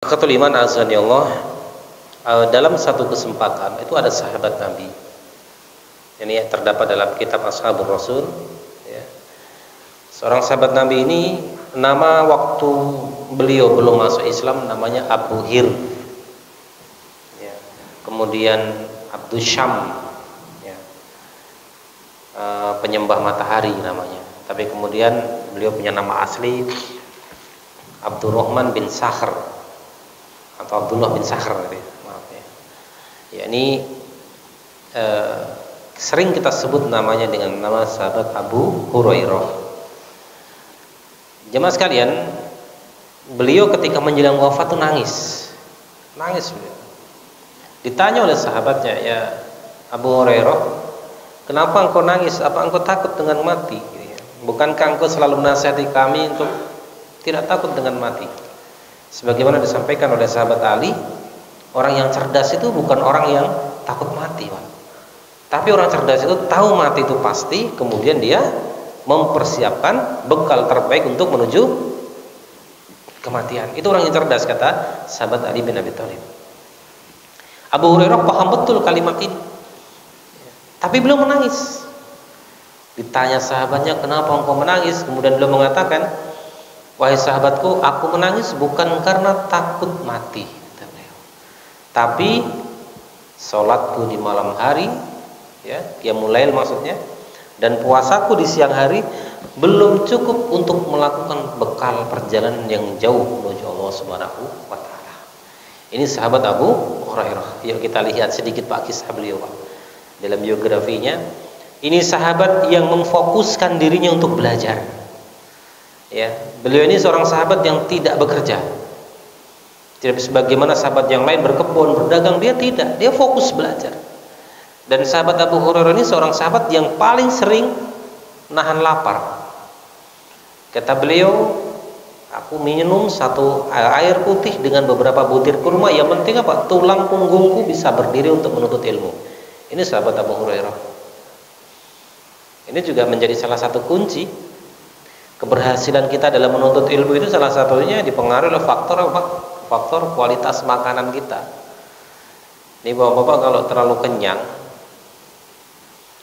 Akhatul iman azani Allah, dalam satu kesempatan itu ada sahabat Nabi. Ini terdapat dalam kitab Ashabur Rasul. Ya. Seorang sahabat Nabi ini nama waktu beliau belum masuk Islam namanya Abu Hir. Ya. Kemudian Abdul Syam, ya. Penyembah matahari namanya. Tapi kemudian beliau punya nama asli Abdurrahman bin Sakhr atau Abdullah bin Sakhr, maaf ya. Ya, ini sering kita sebut namanya dengan nama sahabat Abu Hurairah. Jemaah sekalian, beliau ketika menjelang wafat itu nangis beliau. Ditanya oleh sahabatnya, ya Abu Hurairah, kenapa engkau nangis? Apa engkau takut dengan mati? Bukankah engkau selalu menasihati kami untuk tidak takut dengan mati? Sebagaimana disampaikan oleh sahabat Ali, orang yang cerdas itu bukan orang yang takut mati, Pak. Tapi orang cerdas itu tahu mati itu pasti, kemudian dia mempersiapkan bekal terbaik untuk menuju kematian. Itu orang yang cerdas, kata sahabat Ali bin Abi Thalib. Abu Hurairah paham betul kalimat ini, tapi belum menangis. Ditanya sahabatnya, kenapa engkau menangis? Kemudian beliau mengatakan, wahai sahabatku, aku menangis bukan karena takut mati, tapi sholatku di malam hari, ya, qiyamul lail maksudnya, dan puasaku di siang hari belum cukup untuk melakukan bekal perjalanan yang jauh menuju Allah Subhanahu wa taala. Ini sahabat Abu Hurairah. Yuk kita lihat sedikit Pak kisah beliau, Pak. Dalam biografinya, ini sahabat yang memfokuskan dirinya untuk belajar. Ya, beliau ini seorang sahabat yang tidak bekerja. Tidak sebagaimana sahabat yang lain berkebun, berdagang, dia tidak. Dia fokus belajar. Dan sahabat Abu Hurairah ini seorang sahabat yang paling sering nahan lapar. Kata beliau, aku minum satu air putih dengan beberapa butir kurma, yang penting apa? Tulang punggungku bisa berdiri untuk menuntut ilmu. Ini sahabat Abu Hurairah. Ini juga menjadi salah satu kunci keberhasilan kita dalam menuntut ilmu. Itu salah satunya dipengaruhi oleh faktor apa? Faktor kualitas makanan kita. Ini bapak-bapak kalau terlalu kenyang,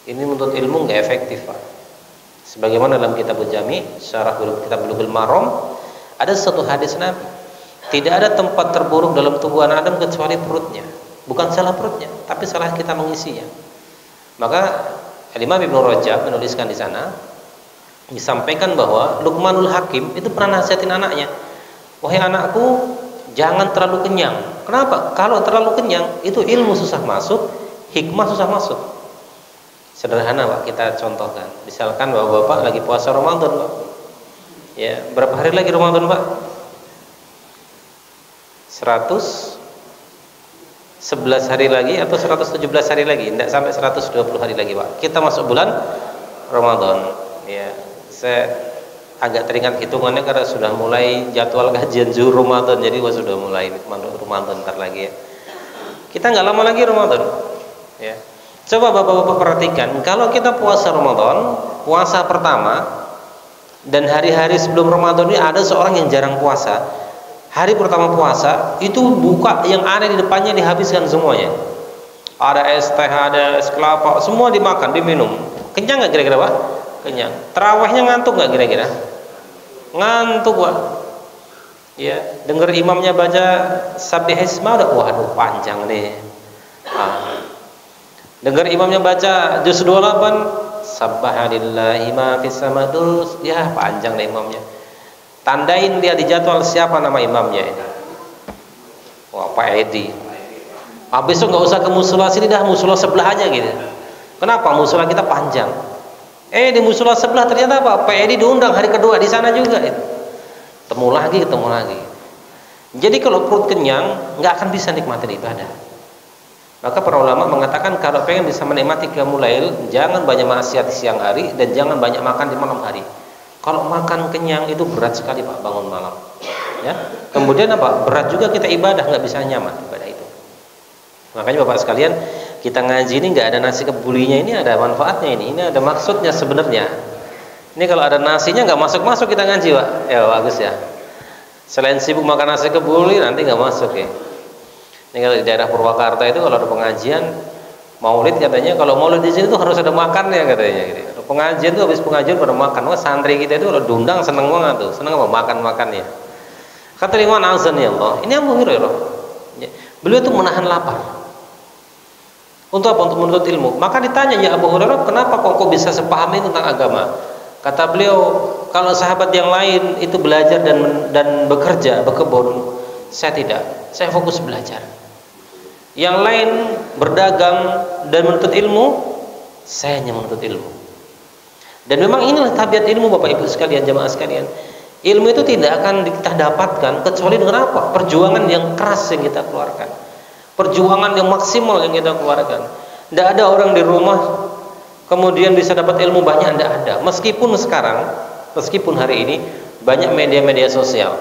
ini menuntut ilmu nggak efektif, Pak. Sebagaimana dalam kitab Jami, syarah kitab Bulughul Maram, ada satu hadis Nabi, tidak ada tempat terburuk dalam tubuh anak Adam kecuali perutnya. Bukan salah perutnya, tapi salah kita mengisinya. Maka Imam Ibnu Rajab menuliskan di sana, disampaikan bahwa Luqmanul Hakim itu pernah nasihatin anaknya, wahai anakku, jangan terlalu kenyang. Kenapa? Kalau terlalu kenyang itu ilmu susah masuk, hikmah susah masuk. Sederhana, Pak, kita contohkan. Misalkan bapak-bapak lagi puasa Ramadan, Pak. Ya, berapa hari lagi Ramadan, Pak? 111 hari lagi atau 117 hari lagi? Tidak sampai 120 hari lagi, Pak. Kita masuk bulan Ramadan. Ya, saya agak teringat hitungannya karena sudah mulai jadwal kajian zuhur Ramadan, jadi sudah mulai Ramadan ntar lagi ya. Kita nggak lama lagi Ramadan. Ya. Coba bapak-bapak perhatikan, kalau kita puasa Ramadan, puasa pertama dan hari-hari sebelum Ramadan ini ada seorang yang jarang puasa. Hari pertama puasa itu buka yang ada di depannya dihabiskan semuanya. Ada es teh, ada es kelapa, semua dimakan, diminum. Kenyang nggak kira-kira, Pak? Kenyang. Terawihnya ngantuk nggak kira-kira? Ngantuk, Pak. Ya, dengar imamnya baca Sabbihisma udah, waduh panjang nih. Dengar imamnya baca juz 28, Subhanallahi ma fis samadus, ya panjang nih imamnya. Tandain dia di jadwal siapa nama imamnya ini. Wah, Pak Edi. Besok nggak usah ke musola sini dah, musola sebelah aja gitu. Kenapa? Musola kita panjang. Di musola sebelah ternyata apa? Pak Edi diundang hari kedua di sana juga. Ketemu lagi. Jadi kalau perut kenyang nggak akan bisa nikmatin ibadah. Maka para ulama mengatakan kalau pengen bisa menikmati qiyamul lail, jangan banyak maksiat di siang hari dan jangan banyak makan di malam hari. Kalau makan kenyang itu berat sekali, Pak, bangun malam. Ya. Kemudian apa? Berat juga kita ibadah, nggak bisa nyaman ibadah itu. Makanya Bapak sekalian, kita ngaji ini nggak ada nasi kebulinya, ini ada manfaatnya ini ada maksudnya sebenarnya. Ini kalau ada nasinya nggak masuk kita ngaji, Pak. Ya bagus ya. Selain sibuk makan nasi kebuli, nanti nggak masuk ya. Ini kalau di daerah Purwakarta itu kalau ada pengajian Maulid, katanya kalau Maulid di sini tuh harus ada makannya katanya. Gitu. Pengajian tuh habis pengajian pada makan. Wah, santri kita itu kalau diundang seneng banget tuh, seneng apa makan-makannya. Kata Imam Azan ya Allah, ini Abu Hurairah. Beliau tuh menahan lapar. Untuk apa? Untuk menuntut ilmu. Maka ditanya, ya Abu Hurairah, kenapa kok bisa sepaham ini tentang agama? Kata beliau, kalau sahabat yang lain itu belajar dan bekerja, berkebun, saya tidak. Saya fokus belajar. Yang lain berdagang dan menuntut ilmu, saya hanya menuntut ilmu. Dan memang inilah tabiat ilmu, Bapak Ibu sekalian, jamaah sekalian. Ilmu itu tidak akan kita dapatkan kecuali dengan apa? Perjuangan yang keras yang kita keluarkan, perjuangan yang maksimal yang kita keluarkan. Tidak ada orang di rumah kemudian bisa dapat ilmu banyak, tidak ada. Meskipun sekarang, meskipun hari ini banyak media-media sosial,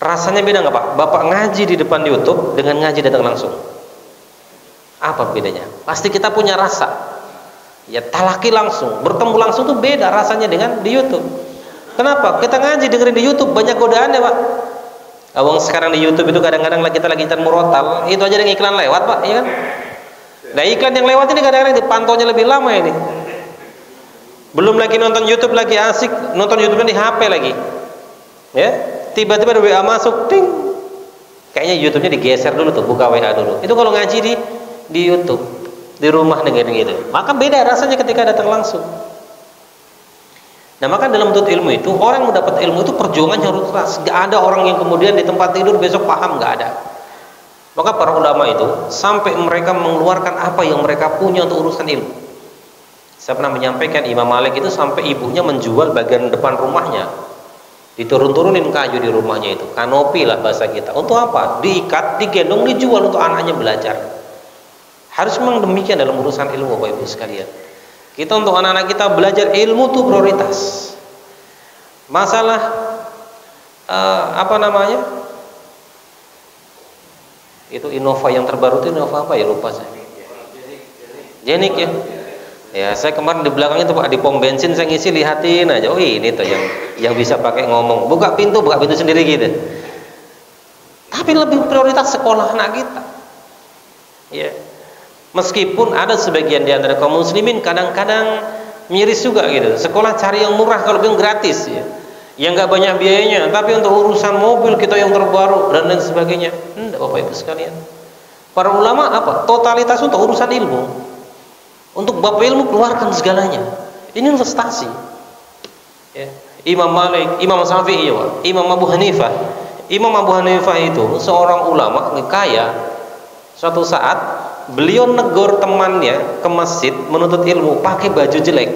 rasanya beda nggak Pak? Bapak ngaji di depan YouTube dengan ngaji datang langsung. Apa bedanya? Pasti kita punya rasa. Ya talaki langsung, bertemu langsung tuh beda rasanya dengan di YouTube. Kenapa? Kita ngaji dengerin di YouTube banyak godaan ya Pak. Awang sekarang di YouTube itu kadang-kadang kita lagi murotal, itu aja ada iklan lewat Pak, ya kan? Nah iklan yang lewat ini kadang-kadang dipantaunya lebih lama ini. Belum lagi nonton YouTube lagi asik, nonton YouTube di HP lagi. Ya, tiba-tiba ada WA masuk, ting. Kayaknya YouTube-nya digeser dulu tuh, buka WA dulu. Itu kalau ngaji di YouTube, di rumah dengan gitu. Maka beda rasanya ketika datang langsung. Nah, maka dalam menuntut ilmu itu, orang mendapat ilmu itu perjuangannya harus keras. Gak ada orang yang kemudian di tempat tidur besok paham, gak ada. Maka para ulama itu sampai mereka mengeluarkan apa yang mereka punya untuk urusan ilmu. Saya pernah menyampaikan Imam Malik itu sampai ibunya menjual bagian depan rumahnya, diturun-turunin kayu di rumahnya itu, kanopi lah bahasa kita. Untuk apa? Diikat, digendong, dijual untuk anaknya belajar. Harus memang demikian dalam urusan ilmu, Bapak Ibu sekalian. Kita untuk anak-anak kita belajar ilmu itu prioritas. Masalah apa namanya? Itu Innova yang terbaru itu Innova apa ya, lupa saya. Jenik ya. Ya, saya kemarin di belakangnya tuh Pak, di pom bensin saya ngisi, lihatin aja. Oh, ini tuh yang bisa pakai ngomong. Buka pintu sendiri gitu. Tapi lebih prioritas sekolah anak kita. Ya. Meskipun ada sebagian di antara kaum muslimin kadang-kadang miris juga gitu. Sekolah cari yang murah, kalau yang gratis ya. Yang nggak banyak biayanya, tapi untuk urusan mobil kita yang terbaru dan lain sebagainya. Enggak, Bapak Ibu sekalian. Para ulama apa? Totalitas untuk urusan ilmu. Untuk bab ilmu keluarkan segalanya. Ini investasi. Ya. Imam Malik, Imam Syafi'i, Imam Abu Hanifah. Imam Abu Hanifah itu seorang ulama kaya. Suatu saat beliau negor temannya ke masjid menuntut ilmu pakai baju jelek,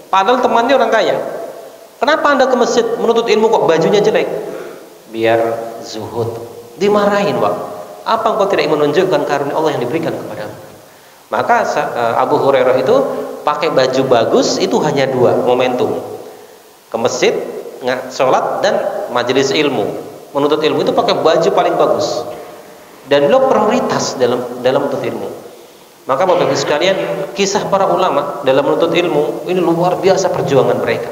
padahal temannya orang kaya. Kenapa anda ke masjid menuntut ilmu kok bajunya jelek? Biar zuhud. Dimarahin Pak. Apa engkau tidak menunjukkan karunia Allah yang diberikan kepadamu? Maka Abu Hurairah itu pakai baju bagus itu hanya dua momentum, ke masjid, sholat, dan majelis ilmu. Menuntut ilmu itu pakai baju paling bagus. Dan beliau prioritas dalam menuntut ilmu. Maka Bapak Ibu sekalian, kisah para ulama dalam menuntut ilmu ini luar biasa perjuangan mereka.